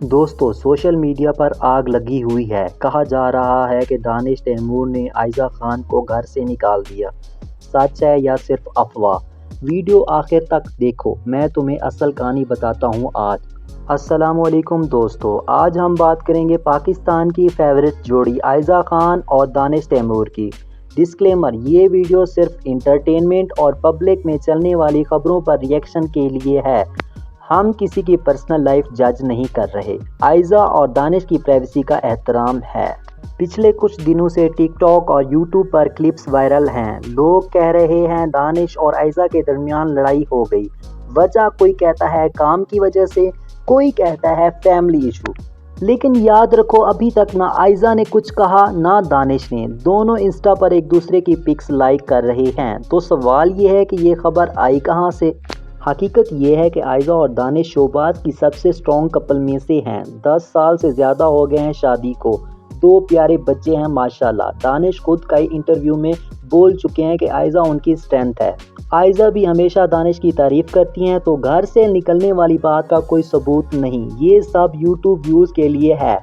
دوستو social media پر آگ لگی ہوئی ہے۔ کہا جا رہا ہے کہ دانش تیمور نے عائزہ خان کو گھر سے نکال دیا۔ سچ ہے یا صرف افواہ؟ ویڈیو آخر تک دیکھو، میں تمہیں اصل کہانی بتاتا ہوں آج۔ السلام علیکم دوستو، آج ہم بات کریں گے پاکستان کی فیورٹ جوڑی عائزہ خان اور دانش تیمور کی۔ ڈسکلیمر: یہ ویڈیو صرف انٹرٹینمنٹ اور پبلک میں چلنے والی خبروں پر ری ایکشن کے لیے ہے۔ ہم کسی کی پرسنل لائف جج نہیں کر رہے۔ عائزہ اور دانش کی پرائیویسی کا احترام ہے۔ پچھلے کچھ دنوں سے ٹک ٹاک اور یوٹیوب پر کلپس وائرل ہیں۔ لوگ کہہ رہے ہیں دانش اور عائزہ کے درمیان لڑائی ہو گئی۔ وجہ کوئی کہتا ہے کام کی وجہ سے، کوئی کہتا ہے فیملی ایشو۔ لیکن یاد رکھو، ابھی تک نہ عائزہ نے کچھ کہا نہ دانش نے۔ دونوں انسٹا پر ایک دوسرے کی پکس لائک کر رہے ہیں۔ تو سوال یہ ہے کہ یہ خبر آئی کہاں سے؟ حقیقت یہ ہے کہ عائزہ اور دانش شوباز کی سب سے اسٹرانگ کپل میں سے ہیں۔ 10 سال سے زیادہ ہو گئے ہیں شادی کو، 2 پیارے بچے ہیں ماشاءاللہ۔ دانش خود کئی انٹرویو میں بول چکے ہیں کہ عائزہ ان کی اسٹرینتھ ہے۔ عائزہ بھی ہمیشہ دانش کی تعریف کرتی ہیں، تو گھر سے نکلنے والی بات کا کوئی ثبوت نہیں، یہ سب یوٹیوب ویوز کے لیے ہے۔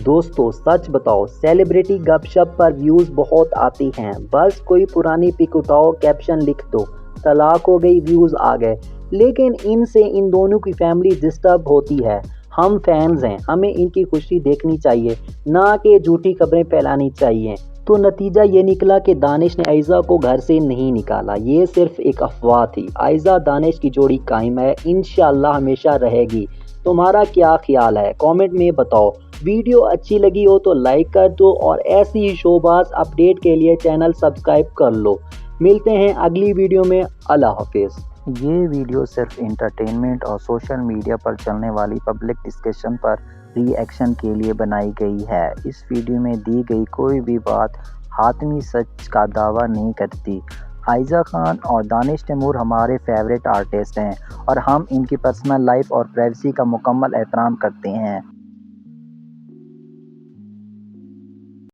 دوستو سچ بتاؤ، سیلیبریٹی گپ شپ پر ویوز بہت آتے ہیں، بس کوئی پرانی پک اٹھاؤ، کیپشن لکھ دو، طلاق ہو گئی، ویوز آ گئے۔ لیکن ان سے ان دونوں کی فیملی ڈسٹرب ہوتی ہے۔ ہم فینز ہیں، ہمیں ان کی خوشی دیکھنی چاہیے، نہ کہ جھوٹی خبریں پھیلانی چاہیے۔ تو نتیجہ یہ نکلا کہ دانش نے عائزہ کو گھر سے نہیں نکالا، یہ صرف ایک افواہ تھی۔ عائزہ دانش کی جوڑی قائم ہے، انشاءاللہ ہمیشہ رہے گی۔ تمہارا کیا خیال ہے؟ کامنٹ میں بتاؤ۔ ویڈیو اچھی لگی ہو تو لائک کر دو اور ایسی ہی شوباز اپڈیٹ کے لیے چینل سبسکرائب کر لو۔ ملتے ہیں اگلی ویڈیو میں، اللہ حافظ۔ یہ ویڈیو صرف انٹرٹینمنٹ اور سوشل میڈیا پر چلنے والی پبلک ڈسکشن پر ری ایکشن کے لیے بنائی گئی ہے۔ اس ویڈیو میں دی گئی کوئی بھی بات حتمی سچ کا دعویٰ نہیں کرتی۔ عائزہ خان اور دانش تیمور ہمارے فیورٹ آرٹسٹ ہیں اور ہم ان کی پرسنل لائف اور پرائیویسی کا مکمل احترام کرتے ہیں۔